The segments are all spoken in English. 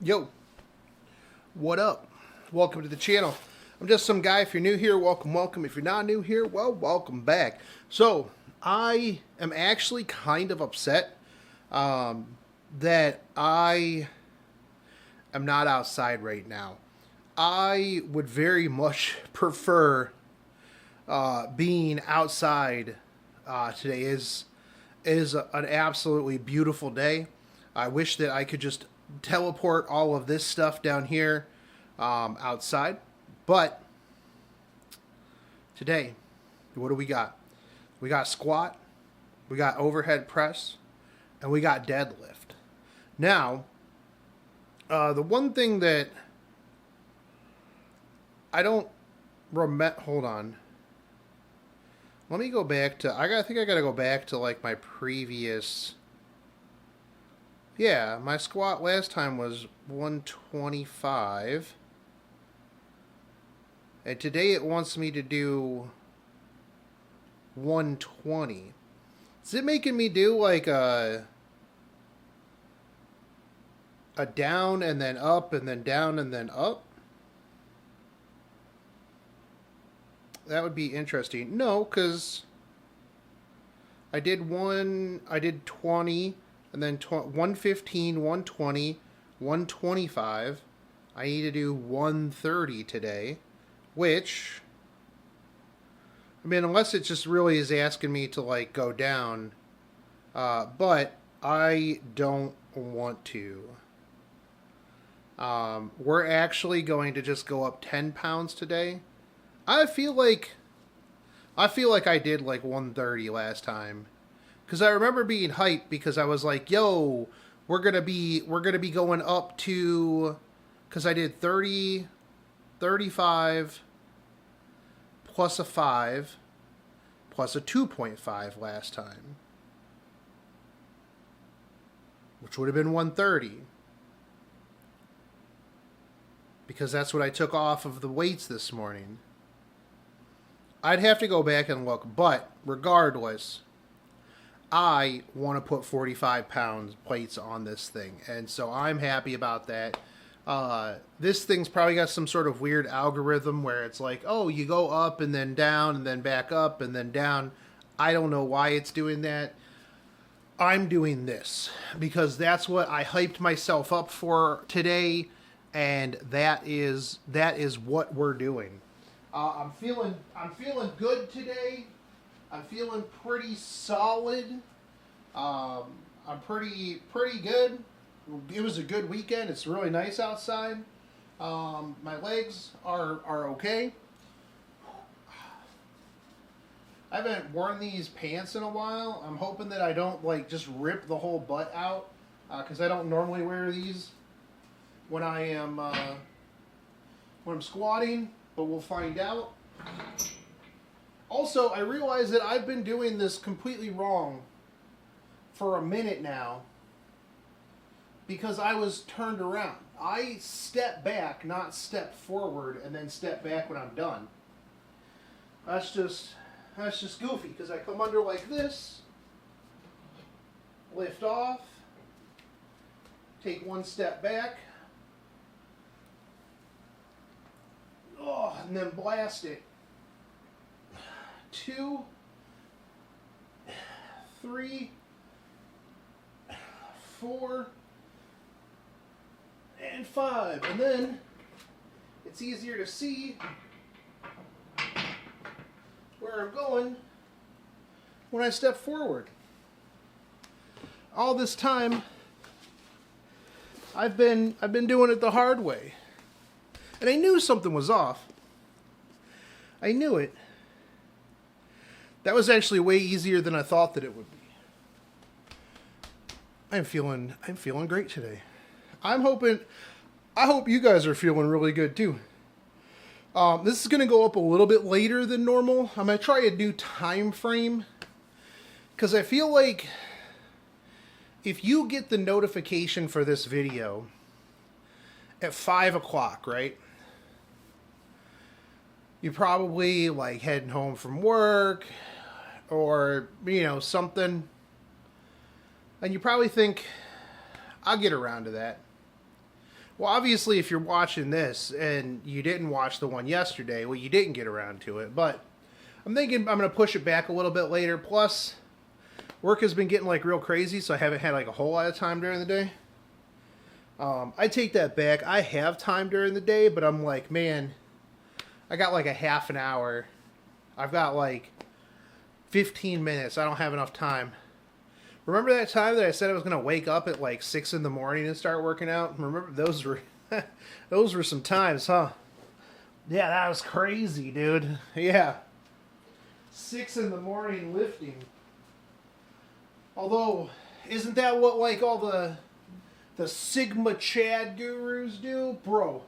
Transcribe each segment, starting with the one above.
Yo, what up? Welcome to the channel. I'm just some guy. If you're new here, welcome. If you're not new here, well, welcome back. So, I am actually kind of upset that I am not outside right now. I would very much prefer being outside today. Is an absolutely beautiful day. I wish that I could just teleport all of this stuff down here outside. But today, what do we got? We got squat, we got overhead press, and we got deadlift. Now, the one thing that I don't remember, hold on. Let me go back to, I think I gotta go back to like my previous. Yeah, my squat last time was 125. And today it wants me to do 120. Is it making me do like a down and then up and then down and then up? That would be interesting. No, because I did 20. And then 115, 120, 125. I need to do 130 today. Which, I mean, unless it just really is asking me to, like, go down. But I don't want to. We're actually going to just go up 10 pounds today. I feel like I did, like, 130 last time. Because I remember being hyped because I was like, yo, we're gonna be going up to, because I did 30, 35, plus a 5, plus a 2.5 last time. Which would have been 130. Because that's what I took off of the weights this morning. I'd have to go back and look, but regardless, I want to put 45 pounds plates on this thing. And so I'm happy about that. This thing's probably got some sort of weird algorithm where it's like, oh, you go up and then down and then back up and then down. I don't know why it's doing that. I'm doing this because that's what I hyped myself up for today. And that is what we're doing. I'm feeling good today. I'm feeling pretty solid. I'm pretty good. It was a good weekend. It's really nice outside. My legs are okay. I haven't worn these pants in a while. I'm hoping that I don't like just rip the whole butt out because I don't normally wear these when I'm squatting, but we'll find out. Also, I realize that I've been doing this completely wrong for a minute now because I was turned around. I step back, not step forward, and then step back when I'm done. That's just goofy because I come under like this, lift off, take one step back, and then blast it. 2, 3, 4, and 5. And then it's easier to see where I'm going when I step forward. All this time I've been doing it the hard way. And I knew something was off. I knew it. That was actually way easier than I thought that it would be. I'm feeling great today. I hope you guys are feeling really good too. This is going to go up a little bit later than normal. I'm going to try a new time frame because I feel like if you get the notification for this video at 5 o'clock, right? You're probably like heading home from work or, something. And you probably think, I'll get around to that. Well, obviously, if you're watching this and you didn't watch the one yesterday, well, you didn't get around to it. But I'm thinking I'm going to push it back a little bit later. Plus, work has been getting like real crazy, so I haven't had like a whole lot of time during the day. I take that back. I have time during the day, but I'm like, man, I got like a half an hour. I've got like 15 minutes. I don't have enough time. Remember that time that I said I was going to wake up at like 6 in the morning and start working out? Remember those were those were some times, huh? Yeah, that was crazy, dude. Yeah. 6 in the morning lifting. Although, isn't that what like all the Sigma Chad gurus do? Bro,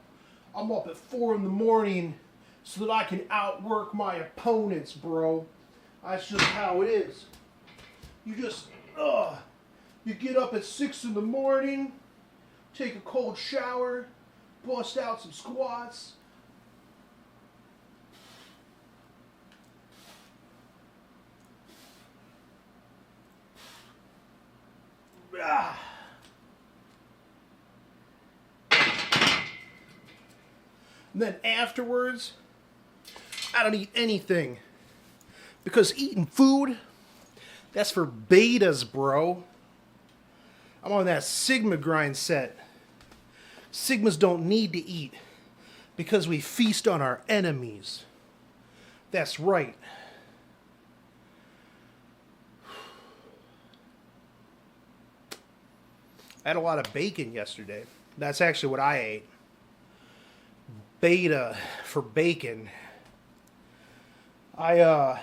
I'm up at 4 in the morning so that I can outwork my opponents, bro. That's just how it is. You just, you get up at 6 in the morning, take a cold shower, bust out some squats. Ah. And then afterwards, I don't eat anything. Because eating food, that's for betas, bro. I'm on that Sigma grind set. Sigmas don't need to eat because we feast on our enemies. That's right. I had a lot of bacon yesterday. That's actually what I ate. Beta for bacon. I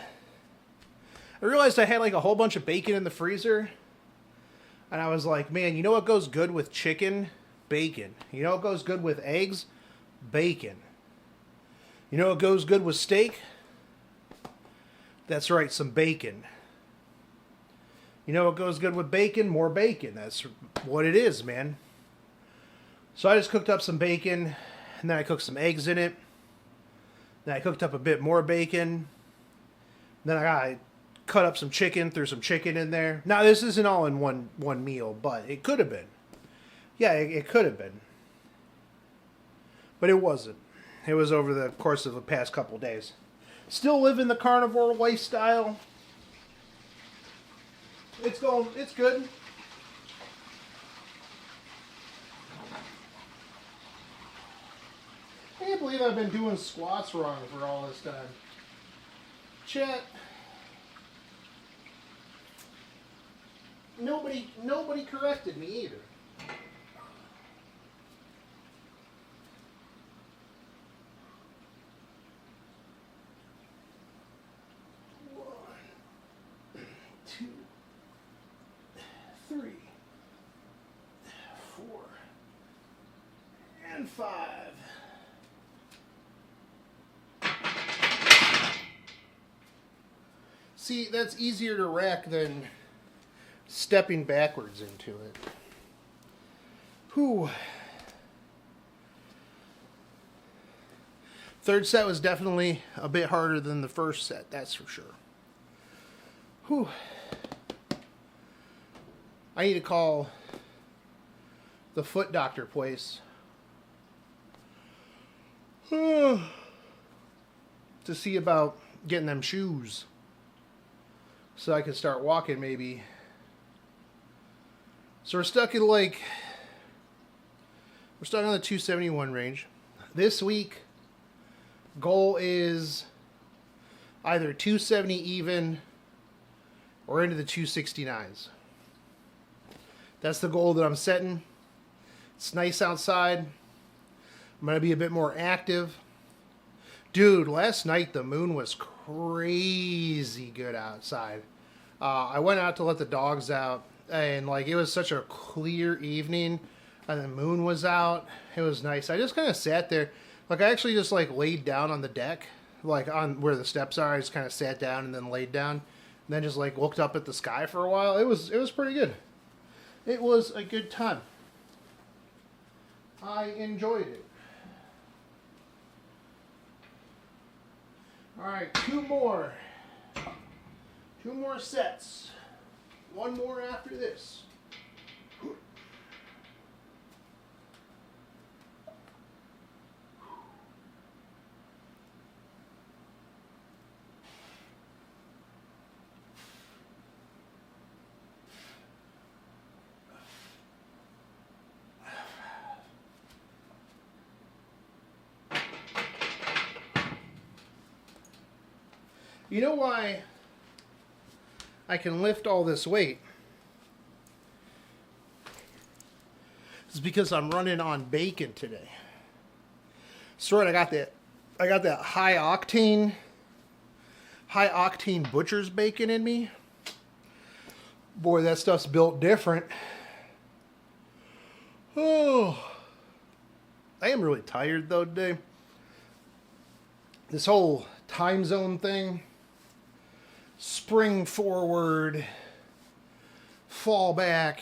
realized I had like a whole bunch of bacon in the freezer. And I was like, man, you know what goes good with chicken? Bacon. You know what goes good with eggs? Bacon. You know what goes good with steak? That's right, some bacon. You know what goes good with bacon? More bacon. That's what it is, man. So I just cooked up some bacon, and then I cooked some eggs in it. Then I cooked up a bit more bacon. Then I cut up some chicken, threw some chicken in there. Now, this isn't all in one meal, but it could have been. Yeah, it could have been. But it wasn't. It was over the course of the past couple days. Still living the carnivore lifestyle. It's good. I can't believe I've been doing squats wrong for all this time. Chat. Nobody corrected me either. One, two, 3, 4, and 5. See, that's easier to rack than stepping backwards into it. Whew. Third set was definitely a bit harder than the first set, that's for sure. Whew. I need to call the foot doctor place to see about getting them shoes so I can start walking maybe. So we're stuck on the 271 range. This week, goal is either 270 even or into the 269s. That's the goal that I'm setting. It's nice outside. I'm going to be a bit more active. Dude, last night the moon was crazy good outside. I went out to let the dogs out, and it was such a clear evening, and the moon was out. It was nice. I just kind of sat there. I actually just laid down on the deck, on where the steps are. I just kind of sat down and then laid down, and then just looked up at the sky for a while. It was pretty good. It was a good time. I enjoyed it. All right, two more sets. One more after this. You know why I can lift all this weight? It's because I'm running on bacon today. Sort of, I got that high octane butcher's bacon in me. Boy, that stuff's built different. Oh, I am really tired though today. This whole time zone thing, spring forward, fall back,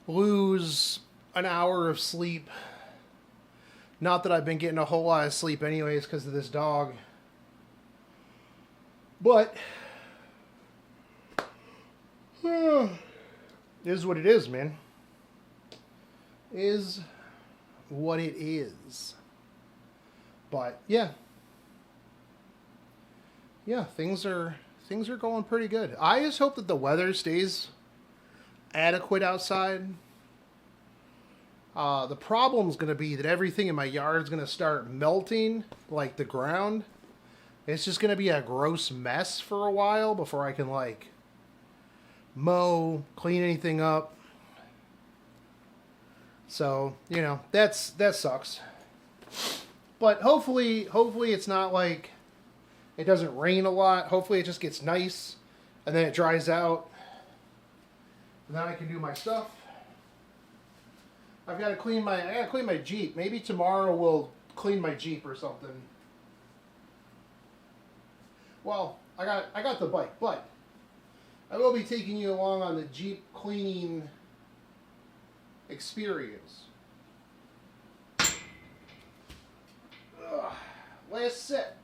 lose an hour of sleep. Not that I've been getting a whole lot of sleep anyways because of this dog. But it is what it is, man. Is what it is. But yeah, things are going pretty good. I just hope that the weather stays adequate outside. The problem's going to be that everything in my yard is going to start melting, like the ground. It's just going to be a gross mess for a while before I can, like, mow, clean anything up. So, you know, that sucks. But hopefully it's not like it doesn't rain a lot. Hopefully it just gets nice and then it dries out. And then I can do my stuff. I gotta clean my Jeep. Maybe tomorrow we'll clean my Jeep or something. Well, I got the bike, but I will be taking you along on the Jeep cleaning experience. Last set.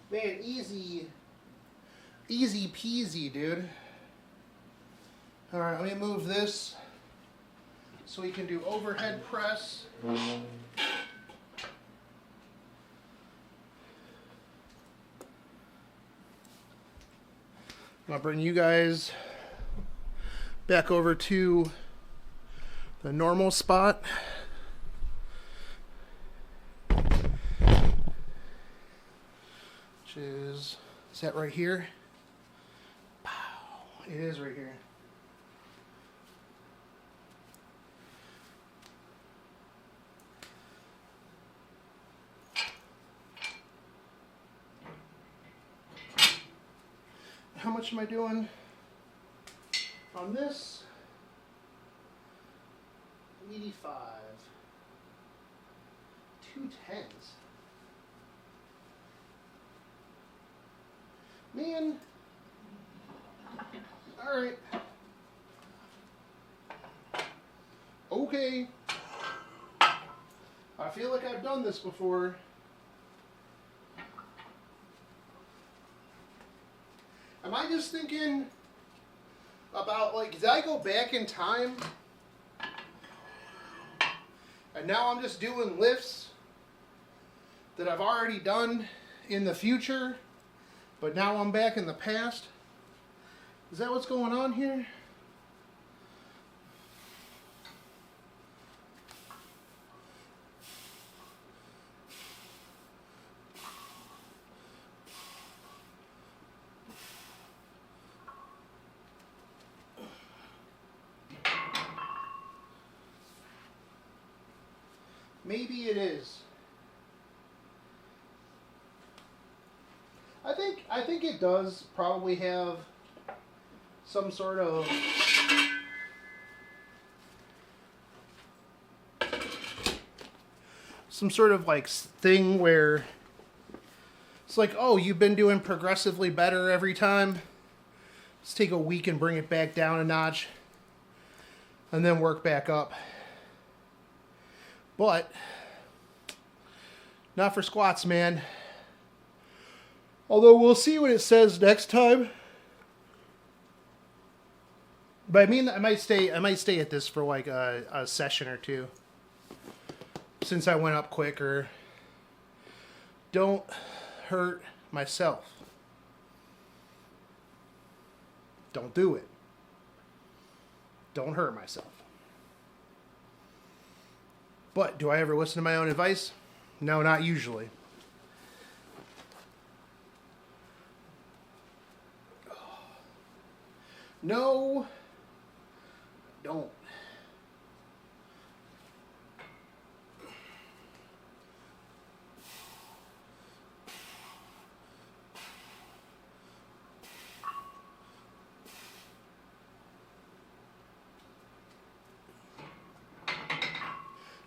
Man, easy peasy, dude. All right, let me move this so we can do overhead press. I'll bring you guys back over to the normal spot. Which is that right here? Pow. It is right here. How much am I doing on this? 85. 2 tens. Man. Alright. Okay. I feel like I've done this before. Am I just thinking about, like, did I go back in time? And now I'm just doing lifts that I've already done in the future, but now I'm back in the past? Is that what's going on here? Maybe it is. I think it does probably have some sort of like thing where it's like, oh, you've been doing progressively better every time. Let's take a week and bring it back down a notch and then work back up. But not for squats, man. Although we'll see what it says next time. But I mean, I might stay at this for like a session or two. since I went up quicker. Don't hurt myself. Don't do it. Don't hurt myself. But do I ever listen to my own advice? No, not usually. No, don't.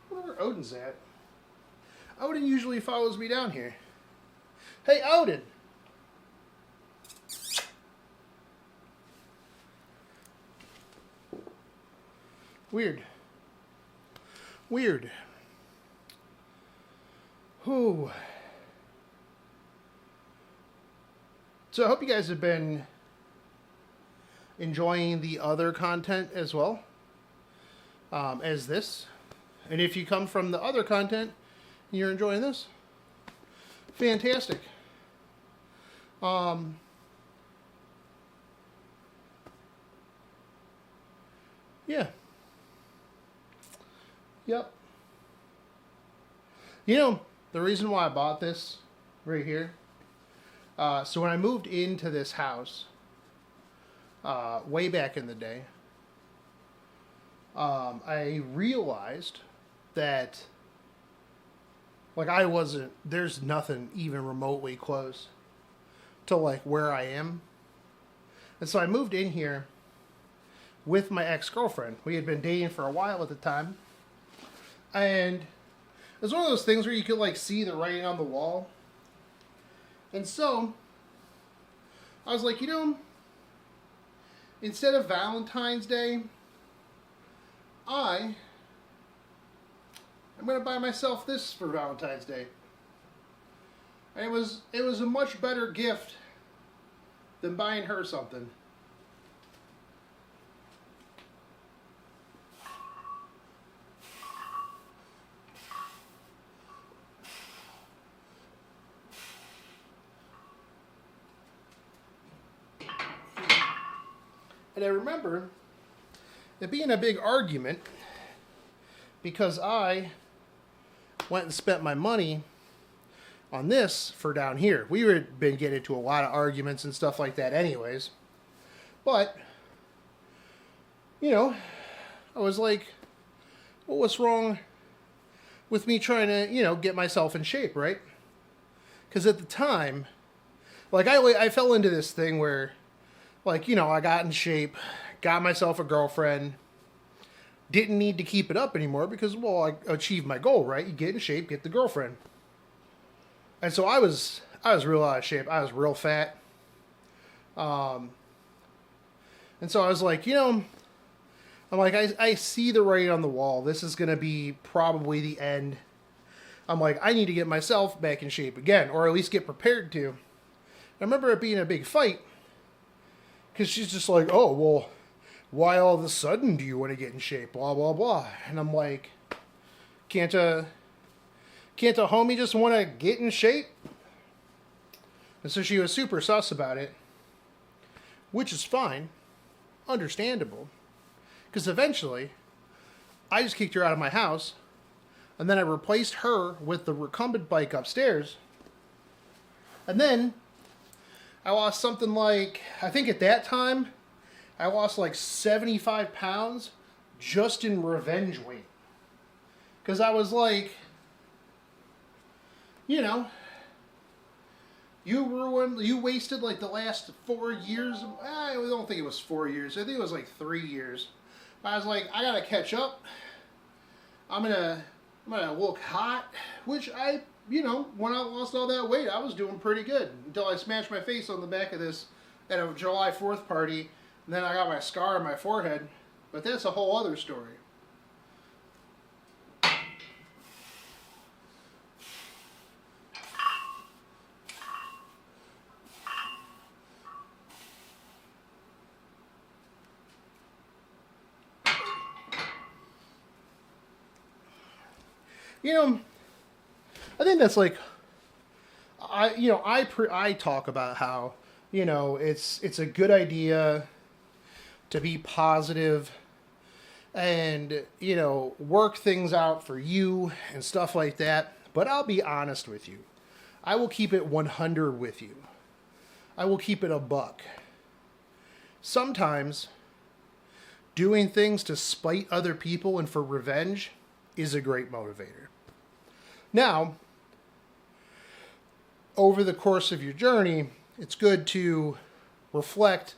Where Odin's at? Odin usually follows me down here. Hey, Odin! Weird. Weird. Whew. So I hope you guys have been enjoying the other content as well as this. And if you come from the other content and you're enjoying this, fantastic. Yeah. Yep. You know, the reason why I bought this right here, so when I moved into this house, way back in the day, I realized that, like, there's nothing even remotely close to, like, where I am. And so I moved in here with my ex-girlfriend. We had been dating for a while at the time. And it was one of those things where you could, like, see the writing on the wall. And so I was like, you know, instead of Valentine's Day, I'm going to buy myself this for Valentine's Day. And it was a much better gift than buying her something. And I remember it being a big argument because I went and spent my money on this for down here. We had been getting into a lot of arguments and stuff like that anyways. But, you know, I was like, well, what's wrong with me trying to, you know, get myself in shape, right? Because at the time, like, I fell into this thing where, like, you know, I got in shape, got myself a girlfriend, didn't need to keep it up anymore because, well, I achieved my goal, right? You get in shape, get the girlfriend. And so I was real out of shape. I was real fat. And so I was like, you know, I'm like, I see the writing on the wall. This is going to be probably the end. I'm like, I need to get myself back in shape again, or at least get prepared to. I remember it being a big fight. Because she's just like, oh, well, why all of a sudden do you want to get in shape? Blah, blah, blah. And I'm like, can't a homie just want to get in shape? And so she was super sus about it. Which is fine. Understandable. Because eventually, I just kicked her out of my house. And then I replaced her with the recumbent bike upstairs. And then I lost something like, I think at that time, I lost like 75 pounds just in revenge weight. Because I was like, you know, you wasted like the last 4 years. I don't think it was 4 years. I think it was like 3 years. I was like, I gotta catch up. I'm gonna look hot, which you know, when I lost all that weight, I was doing pretty good until I smashed my face on the back of this at a July 4th party, and then I got my scar on my forehead. But that's a whole other story. You know, I think that's like, I talk about how, it's a good idea to be positive and, work things out for you and stuff like that. But I'll be honest with you. I will keep it 100 with you. I will keep it a buck. Sometimes doing things to spite other people and for revenge is a great motivator. Now, over the course of your journey, it's good to reflect,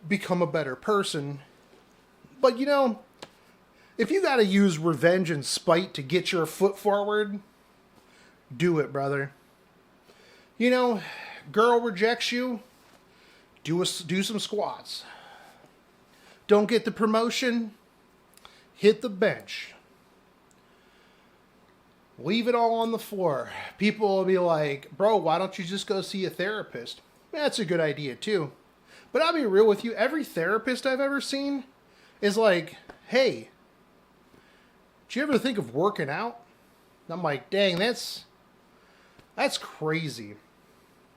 become a better person. But if you got to use revenge and spite to get your foot forward, do it, brother. Girl rejects you, do some squats. Don't get the promotion, hit the bench. Leave it all on the floor. People will be like, bro, why don't you just go see a therapist? That's a good idea too. But I'll be real with you, every therapist I've ever seen is like, hey, did you ever think of working out? And I'm like, dang, that's crazy.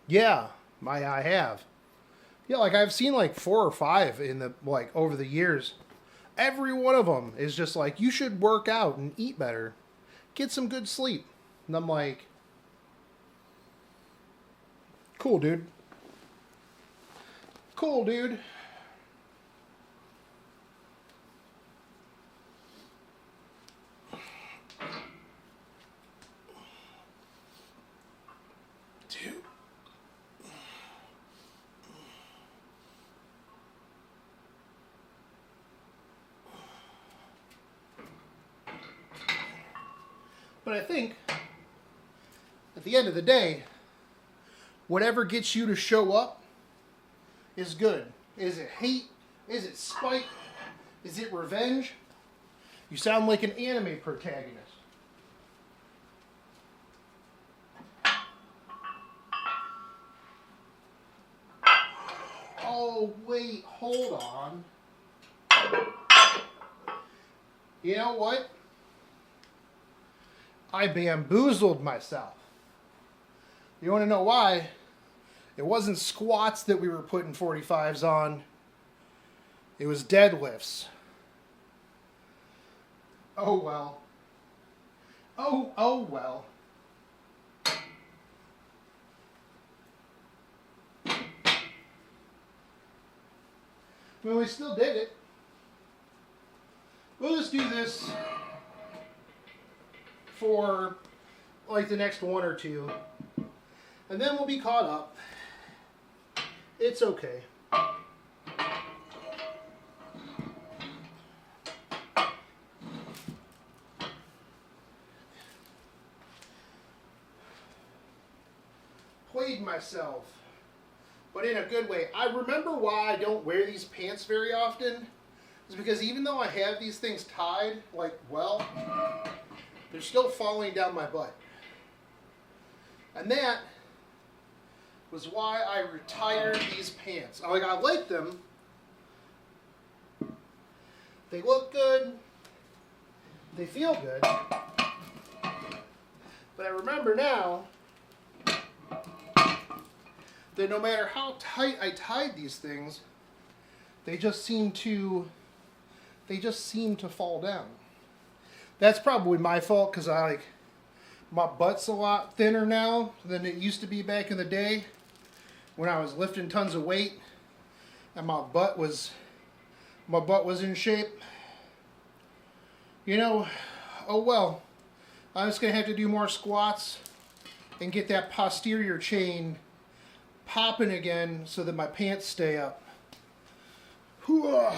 Yeah, I have. Yeah, like I've seen like 4 or 5 over the years. Every one of them is just like, you should work out and eat better. Get some good sleep. And I'm like, cool, dude. Cool, dude. But I think, at the end of the day, whatever gets you to show up is good. Is it hate? Is it spite? Is it revenge? You sound like an anime protagonist. Oh, wait, hold on. You know what? I bamboozled myself. You want to know why? It wasn't squats that we were putting 45s on. It was deadlifts. Oh well. Oh well. I mean, we still did it. We'll just do this for like the next 1 or 2, and then we'll be caught up. It's okay. Played myself, but in a good way. I remember why I don't wear these pants very often is because even though I have these things tied, they're still falling down my butt. And that was why I retired these pants. I like them. They look good. They feel good. But I remember now that no matter how tight I tied these things, they just seem to fall down. That's probably my fault because my butt's a lot thinner now than it used to be back in the day when I was lifting tons of weight and my butt was in shape. Oh well. I'm just going to have to do more squats and get that posterior chain popping again so that my pants stay up. Whew.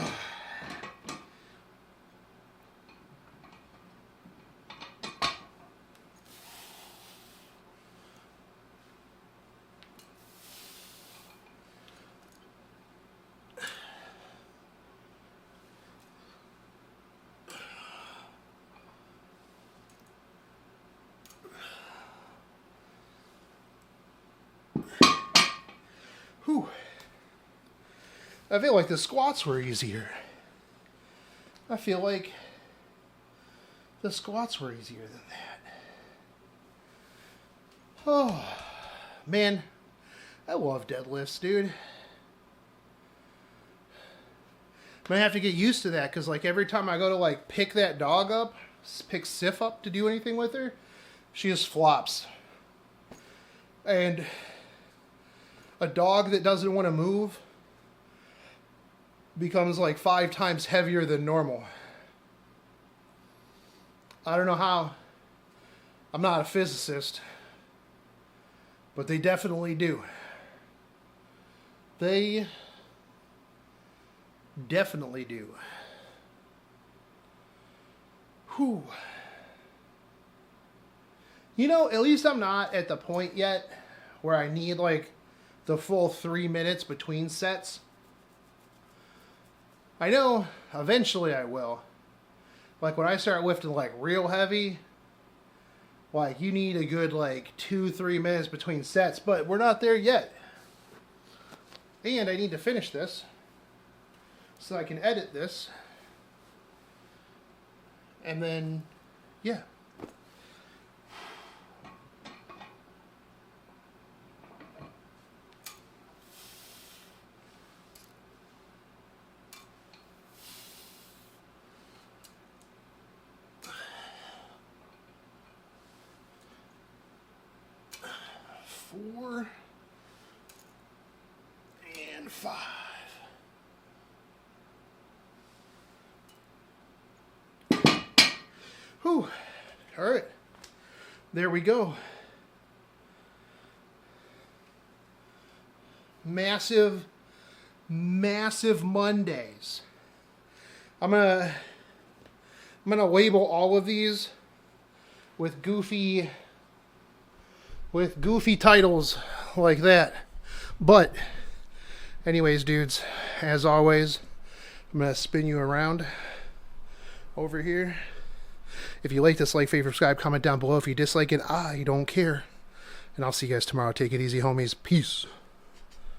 I feel like the squats were easier. I feel like The squats were easier than that. Oh, man. I love deadlifts, dude. I'm gonna have to get used to that, because like every time I go to like pick that dog up, pick Sif up to do anything with her, she just flops. And a dog that doesn't want to move becomes like 5 times heavier than normal. I don't know how. I'm not a physicist, but they definitely do. They definitely do. Whew. You know, at least I'm not at the point yet where I need like the full 3 minutes between sets. I know eventually I will. Like when I start lifting like real heavy, like you need a good like 2-3 minutes between sets, but we're not there yet. And I need to finish this so I can edit this. And then, yeah. Four and 5. Whew. All right. There we go. Massive, massive Mondays. I'm gonna label all of these with goofy titles like that. But anyways, dudes, as always, I'm gonna spin you around over here. If you like this, like, favorite, subscribe, comment down below. If you dislike it, I don't care. And I'll see you guys tomorrow. Take it easy, homies. Peace.